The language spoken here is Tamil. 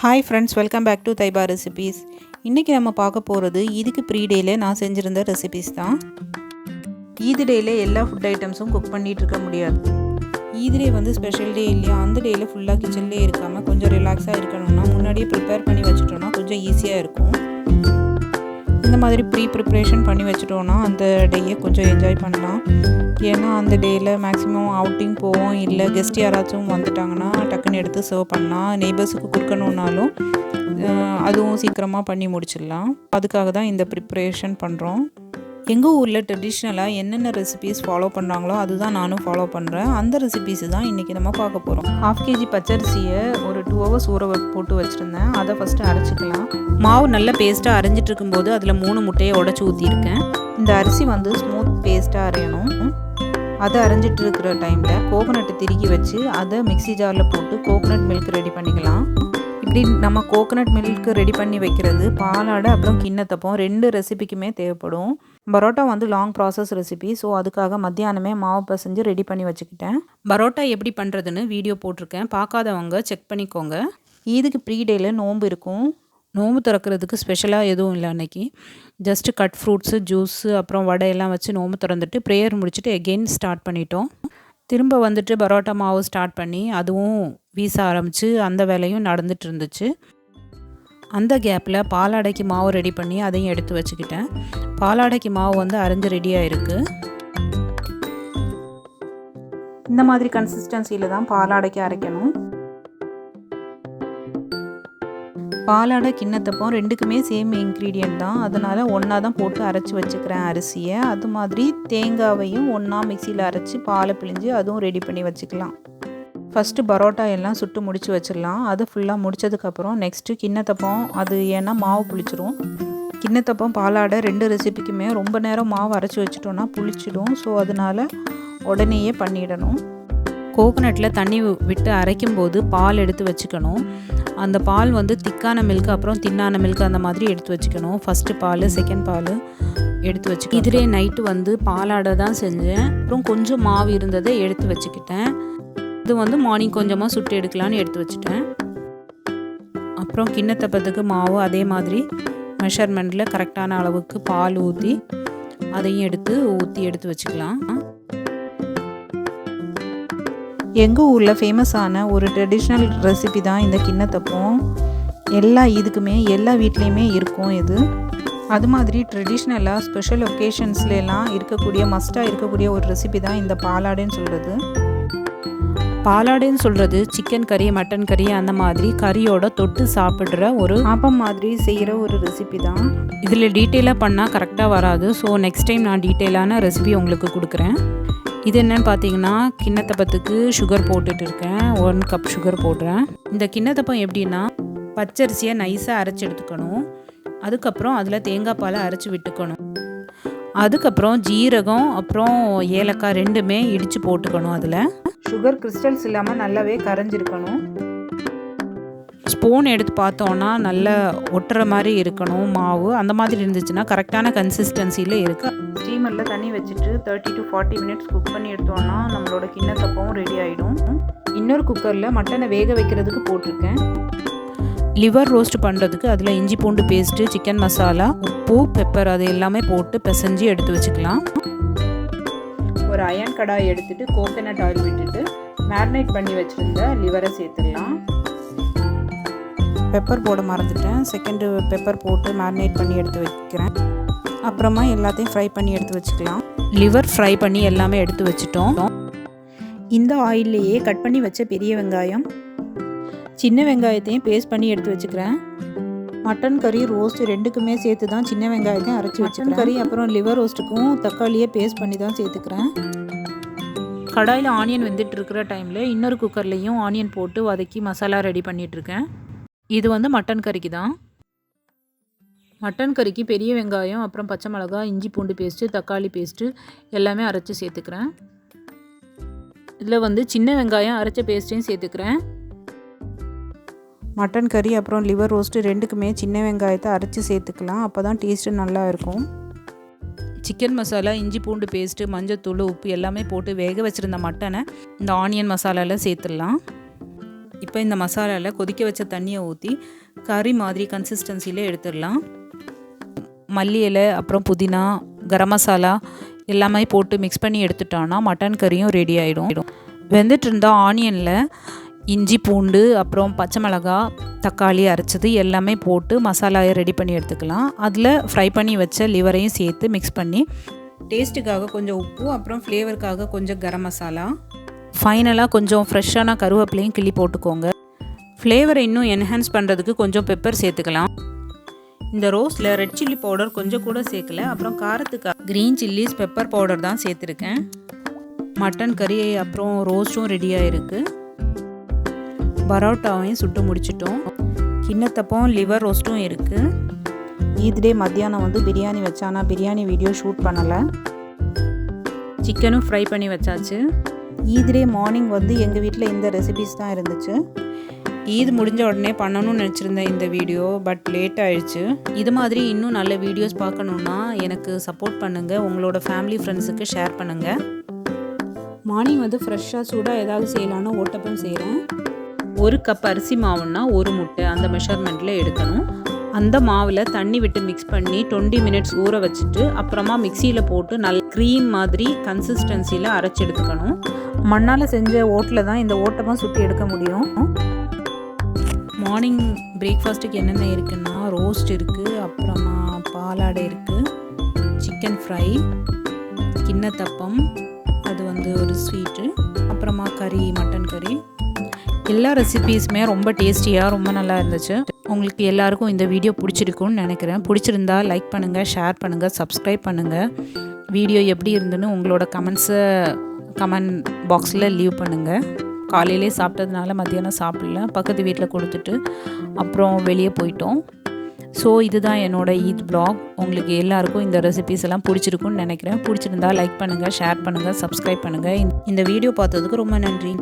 Hi friends, welcome back to Thaiba recipes. இன்றைக்கி நம்ம பார்க்க போகிறது ஈதுக்கு ப்ரீ டேயில் நான் செஞ்சுருந்த ரெசிபீஸ் தான். ஈது டேயில் எல்லா ஃபுட் ஐட்டம்ஸும் குக் பண்ணிகிட்டு இருக்க முடியாது. ஈது டே வந்து ஸ்பெஷல் டே இல்லையா, அந்த டேயில் ஃபுல்லாக கிச்சன்லேயே இருக்காமல் கொஞ்சம் ரிலாக்ஸாக இருக்கணும்னா முன்னாடியே ப்ரிப்பேர் பண்ணி வச்சுட்டோன்னா கொஞ்சம் ஈஸியாக இருக்கும். இந்த மாதிரி ப்ரிப்ரேஷன் பண்ணி வச்சுட்டோன்னா அந்த டேயை கொஞ்சம் என்ஜாய் பண்ணலாம். ஏன்னா அந்த டேயில் மேக்ஸிமம் அவுட்டிங் போவோம், இல்லை கெஸ்ட் யாராச்சும் வந்துட்டாங்கன்னா டக்குன்னு எடுத்து சர்வ் பண்ணலாம். நெய்பர்ஸுக்கு கொடுக்கணுன்னாலும் அதுவும் சீக்கிரமாக பண்ணி முடிச்சிடலாம். அதுக்காக தான் இந்த ப்ரிப்ரேஷன் பண்ணுறோம். எங்கள் ஊரில் ட்ரெடிஷ்னலாக என்னென்ன ரெசிபீஸ் ஃபாலோ பண்ணுறாங்களோ அதுதான் நானும் ஃபாலோ பண்ணுறேன். அந்த ரெசிபீஸு தான் இன்றைக்கி நம்ம பார்க்க போகிறோம். 1/2 kg பச்சரிசியை ஒரு 2 hours ஊற போட்டு வச்சுருந்தேன். அதை ஃபஸ்ட்டு அரைச்சிக்கலாம். மாவு நல்ல பேஸ்ட்டாக அரைஞ்சிட்டு இருக்கும்போது அதில் 3 முட்டையை உடச்சி ஊற்றிருக்கேன். இந்த அரிசி வந்து ஸ்மூத் பேஸ்ட்டாக அரையணும். அதை அரைஞ்சிட்டு இருக்கிற டைமில் கோகோனட்டை திருக்கி வச்சு அதை மிக்ஸி ஜாரில் போட்டு கோகோனட் மில்க் ரெடி பண்ணிக்கலாம். இப்படி நம்ம கோகோனட் மில்க் ரெடி பண்ணி வைக்கிறது பாலாடை அப்புறம் கிண்ணத்தப்பம் 2 ரெசிபிக்குமே தேவைப்படும். பரோட்டா வந்து லாங் ப்ராசஸ் ரெசிபி. ஸோ அதுக்காக மத்தியானமே மாவு பசைஞ்சு ரெடி பண்ணி வச்சுக்கிட்டேன். பரோட்டா எப்படி பண்ணுறதுன்னு வீடியோ போட்டிருக்கேன், பார்க்காதவங்க செக் பண்ணிக்கோங்க. ஈதுக்கு ப்ரீ டேயில் நோன்பு இருக்கும். நோம்பு திறக்கிறதுக்கு ஸ்பெஷலாக எதுவும் இல்லை. அன்றைக்கி ஜஸ்ட்டு கட் ஃப்ரூட்ஸு, ஜூஸு அப்புறம் வடையெல்லாம் வச்சு நோம்பு திறந்துட்டு ப்ரேயர் முடிச்சுட்டு எகெயின் ஸ்டார்ட் பண்ணிட்டோம். திரும்ப வந்துட்டு பரோட்டா மாவு ஸ்டார்ட் பண்ணி அதுவும் வீச ஆரம்பித்து அந்த வேலையும் நடந்துட்டு இருந்துச்சு. அந்த கேப்பில் பாலாடைக்கு மாவு ரெடி பண்ணி அதையும் எடுத்து வச்சுக்கிட்டேன். பாலாடைக்கு மாவு வந்து அரைஞ்சு ரெடியாக இருக்குது. இந்த மாதிரி கன்சிஸ்டன்சியில் தான் பாலாடைக்கு அரைக்கணும். பாலாடை கிண்ணத்தப்பம் 2க்குமே சேம் இன்க்ரீடியன்ட் தான். அதனால் ஒன்றா தான் போட்டு அரைச்சி வச்சுக்கிறேன் அரிசியை. அது மாதிரி தேங்காவையும் ஒன்றா மிக்சியில் அரைச்சி பாலை பிழிஞ்சு அதுவும் ரெடி பண்ணி வச்சுக்கலாம். ஃபஸ்ட்டு பரோட்டா எல்லாம் சுட்டு முடித்து வச்சிடலாம். அது ஃபுல்லாக முடித்ததுக்கப்புறம் நெக்ஸ்ட்டு கிண்ணத்தப்பம். அது ஏன்னா மாவு புளிச்சிடும். கிண்ணத்தப்பம் பாலாடை 2 ரெசிபிக்குமே ரொம்ப நேரம் மாவு அரைச்சி வச்சிட்டோன்னா புளிச்சிடும். ஸோ அதனால் உடனேயே பண்ணிடணும். கோகோனட்டில் தண்ணி விட்டு அரைக்கும்போது பால் எடுத்து வச்சுக்கணும். அந்த பால் வந்து திக்கான மில்க் அப்புறம் தின்னான மில்க் அந்த மாதிரி எடுத்து வச்சுக்கணும். ஃபஸ்ட்டு பால், செகண்ட் பால் எடுத்து வச்சுக்கணும். இதிலே நைட்டு வந்து பாலாடை தான் செஞ்சேன். அப்புறம் கொஞ்சம் மாவு இருந்ததை எடுத்து வச்சுக்கிட்டேன். இது வந்து மார்னிங் கொஞ்சமாக சுட்டு எடுக்கலான்னு எடுத்து வச்சுட்டேன். அப்புறம் கிண்ணத்தப்பத்துக்கு மாவு அதே மாதிரி மெஷர்மெண்ட்டில் கரெக்டான அளவுக்கு பால் ஊற்றி அதையும் எடுத்து வச்சுக்கலாம். எங்கள் ஊரில் ஃபேமஸான ஒரு ட்ரெடிஷ்னல் ரெசிபி தான் இந்த கிண்ணத்தப்பம். எல்லா இதுக்குமே எல்லா வீட்லேயுமே இருக்கும் இது. அது மாதிரி ட்ரெடிஷ்னலாக ஸ்பெஷல் ஒகேஷன்ஸ்லாம் இருக்கக்கூடிய மஸ்ட்டாக இருக்கக்கூடிய ஒரு ரெசிபி தான் இந்த பாலாடைன்னு சொல்கிறது. பாலாடைன்னு சொல்கிறது சிக்கன் கறி, மட்டன் கறி அந்த மாதிரி கறியோட தொட்டு சாப்பிட்ற ஒரு ஆப்பம் மாதிரி செய்கிற ஒரு ரெசிபி தான். இதில் டீட்டெயிலாக பண்ணால் கரெக்டாக வராது. ஸோ நெக்ஸ்ட் டைம் நான் டீட்டெயிலான ரெசிபி உங்களுக்கு கொடுக்குறேன். இது என்னென்னு பார்த்தீங்கன்னா, கிண்ணத்தப்பத்துக்கு சுகர் போட்டுட்டு இருக்கேன். 1 கப் சுகர் போடுறேன். இந்த கிண்ணத்தப்பம் எப்படின்னா, பச்சரிசியை நைஸாக அரைச்சி எடுத்துக்கணும். அதுக்கப்புறம் அதில் தேங்காய் பாலை அரைச்சி விட்டுக்கணும். அதுக்கப்புறம் ஜீரகம் அப்புறம் ஏலக்காய் 2மே இடித்து போட்டுக்கணும். அதில் சுகர் கிறிஸ்டல்ஸ் இல்லாமல் நல்லாவே கரைஞ்சிருக்கணும். ஸ்பூன் எடுத்து பார்த்தோன்னா நல்லா ஒட்டுற மாதிரி இருக்கணும் மாவு. அந்த மாதிரி இருந்துச்சுன்னா கரெக்டான கன்சிஸ்டன்சியில் இருக்குது. ஸ்டீமரில் தண்ணி வச்சுட்டு 30 to 40 minutes குக் பண்ணி எடுத்தோன்னா நம்மளோட கிண்ணத்தப்பம் ரெடி ஆகிடும். இன்னொரு குக்கரில் மட்டனை வேக வைக்கிறதுக்கு போட்டிருக்கேன். லிவர் ரோஸ்ட் பண்ணுறதுக்கு அதில் இஞ்சி பூண்டு பேஸ்ட்டு, சிக்கன் மசாலா, உப்பு, பெப்பர் அது எல்லாமே போட்டு பிசைஞ்சு எடுத்து வச்சுக்கலாம். ஒரு அயன் கடாய் எடுத்துகிட்டு கோகோனட் ஆயில் விட்டுட்டு மேரினேட் பண்ணி வச்சுருந்த லிவரை சேர்த்துடலாம். பெப்பர் போட மறந்துட்டேன். செகண்டு பெப்பர் போட்டு மேரினேட் பண்ணி எடுத்து வைக்கிறேன். அப்புறமா எல்லாத்தையும் ஃப்ரை பண்ணி எடுத்து வச்சுக்கலாம். லிவர் ஃப்ரை பண்ணி எல்லாமே எடுத்து வச்சுட்டோம். இந்த ஆயில்லையே கட் பண்ணி வச்ச பெரிய வெங்காயம், சின்ன வெங்காயத்தையும் பேஸ்ட் பண்ணி எடுத்து வச்சுக்கிறேன். மட்டன் கறி ரோஸ்ட் 2க்குமே சேர்த்து தான் சின்ன வெங்காயத்தையும் அரைச்சி வச்சுக்கிறேன். கறி அப்புறம் லிவர் ரோஸ்ட்டுக்கும் தக்காளியை பேஸ்ட் பண்ணி தான் சேர்த்துக்கிறேன். கடாயில் ஆனியன் வெந்துட்டு இருக்கிற டைமில் இன்னொரு குக்கர்லேயும் ஆனியன் போட்டு வதக்கி மசாலா ரெடி பண்ணிகிட்ருக்கேன். இது வந்து மட்டன் கறிக்கு தான். மட்டன் கறிக்கு பெரிய வெங்காயம் அப்புறம் பச்சை மிளகாய், இஞ்சி பூண்டு பேஸ்ட்டு, தக்காளி பேஸ்ட்டு எல்லாமே அரைச்சி சேர்த்துக்கிறேன். இதில் வந்து சின்ன வெங்காயம் அரைச்ச பேஸ்ட்டையும் சேர்த்துக்கிறேன். மட்டன் கறி அப்புறம் லிவர் ரோஸ்ட்டு 2க்குமே சின்ன வெங்காயத்தை அரைச்சி சேர்த்துக்கலாம். அப்போ தான் டேஸ்ட்டு நல்லா இருக்கும். சிக்கன் மசாலா, இஞ்சி பூண்டு பேஸ்ட்டு, மஞ்சத்தூள், உப்பு எல்லாமே போட்டு வேக வச்சுருந்த மட்டனை இந்த ஆனியன் மசாலாவில் சேர்த்துடலாம். இப்போ இந்த மசாலாவில் கொதிக்க வச்ச தண்ணியை ஊற்றி கறி மாதிரி கன்சிஸ்டன்சியில் எடுத்துடலாம். மல்லி இலை, அப்புறம் புதினா, கரம் மசாலா எல்லாமே போட்டு மிக்ஸ் பண்ணி எடுத்துட்டோன்னா மட்டன் கறியும் ரெடி ஆகிடும். வெந்துட்டு இருந்தால் ஆனியனில் இஞ்சி, பூண்டு, அப்புறம் பச்சை மிளகாய், தக்காளி அரைச்சது எல்லாமே போட்டு மசாலாவை ரெடி பண்ணி எடுத்துக்கலாம். அதில் ஃப்ரை பண்ணி வச்ச லிவரையும் சேர்த்து மிக்ஸ் பண்ணி டேஸ்ட்டுக்காக கொஞ்சம் உப்பு, அப்புறம் ஃப்ளேவருக்காக கொஞ்சம் கரம் மசாலா, ஃபைனலாக கொஞ்சம் ஃப்ரெஷ்ஷான கருவேப்பிலையும் கிள்ளி போட்டுக்கோங்க. ஃப்ளேவரை இன்னும் என்ஹான்ஸ் பண்ணுறதுக்கு கொஞ்சம் பெப்பர் சேர்த்துக்கலாம். இந்த ரோஸ்ட்டில் ரெட் சில்லி பவுடர் கொஞ்சம் கூட சேர்க்கல. அப்புறம் காரத்துக்கு க்ரீன் சில்லிஸ் பெப்பர் பவுடர் தான் சேர்த்துருக்கேன். மட்டன் கறி அப்புறம் ரோஸ்ட்டும் ரெடியாக இருக்குது. பரோட்டாவையும் சுட்டு முடிச்சிட்டோம். கிண்ணத்தப்பம் லிவர் ரோஸ்ட்டும் இருக்குது. ஈத் டே மத்தியானம் வந்து பிரியாணி வச்சானா பிரியாணி வீடியோ ஷூட் பண்ணலை. சிக்கனும் ஃப்ரை பண்ணி வச்சாச்சு. ஈத் டே மார்னிங் வந்து எங்கள் வீட்டில் இந்த ரெசிபிஸ் தான் இருந்துச்சு. ஈத் முடிஞ்ச உடனே பண்ணணும்னு நினச்சிருந்தேன் இந்த வீடியோ, பட் லேட் ஆயிடுச்சு. இது மாதிரி இன்னும் நல்ல வீடியோஸ் பார்க்கணுன்னா எனக்கு சப்போர்ட் பண்ணுங்கள். உங்களோட ஃபேமிலி ஃப்ரெண்ட்ஸுக்கு ஷேர் பண்ணுங்கள். மார்னிங் வந்து ஃப்ரெஷ்ஷாக சூடாக ஏதாவது செய்யலான்னு ஓட்டப்பம் செய்கிறேன். 1 கப் அரிசி மாவுன்னா 1 முட்டை அந்த மெஷர்மெண்ட்டில் எடுக்கணும். அந்த மாவில் தண்ணி விட்டு மிக்ஸ் பண்ணி 20 மினிட்ஸ் ஊற வச்சுட்டு அப்புறமா மிக்சியில் போட்டு நல்ல க்ரீம் மாதிரி கன்சிஸ்டன்சியில் அரைச்சி எடுத்துக்கணும். மண்ணால் செஞ்ச ஓட்டில் தான் இந்த ஓட்டமாக சுற்றி எடுக்க முடியும். மார்னிங் பிரேக்ஃபாஸ்ட்டுக்கு என்னென்ன இருக்குன்னா ரோஸ்ட் இருக்குது, அப்புறமா பாலாடை இருக்குது, சிக்கன் ஃப்ரை, கிண்ணத்தப்பம், அது வந்து ஒரு ஸ்வீட்டு, அப்புறமா கறி, மட்டன் கறி. எல்லா ரெசிபீஸுமே ரொம்ப டேஸ்டியாக ரொம்ப நல்லா இருந்துச்சு. உங்களுக்கு எல்லாருக்கும் இந்த வீடியோ பிடிச்சிருக்குன்னு நினைக்கிறேன். பிடிச்சிருந்தா லைக் பண்ணுங்கள், ஷேர் பண்ணுங்கள், சப்ஸ்கிரைப் பண்ணுங்கள். வீடியோ எப்படி இருந்துன்னு உங்களோட கமெண்ட்ஸை கமெண்ட் பாக்ஸில் லீவ் பண்ணுங்கள். காலையிலே சாப்பிட்டதுனால மத்தியானம் சாப்பிடல, பக்கத்து வீட்டில் கொடுத்துட்டு அப்புறம் வெளியே போயிட்டோம். ஸோ இதுதான் என்னோடய ஈத் வ்ளாக். உங்களுக்கு எல்லாருக்கும் இந்த ரெசிபீஸ் எல்லாம் பிடிச்சிருக்குன்னு நினைக்கிறேன். பிடிச்சிருந்தா லைக் பண்ணுங்கள், ஷேர் பண்ணுங்கள், சப்ஸ்கிரைப் பண்ணுங்கள். இந்த வீடியோ பார்த்ததுக்கு ரொம்ப நன்றி.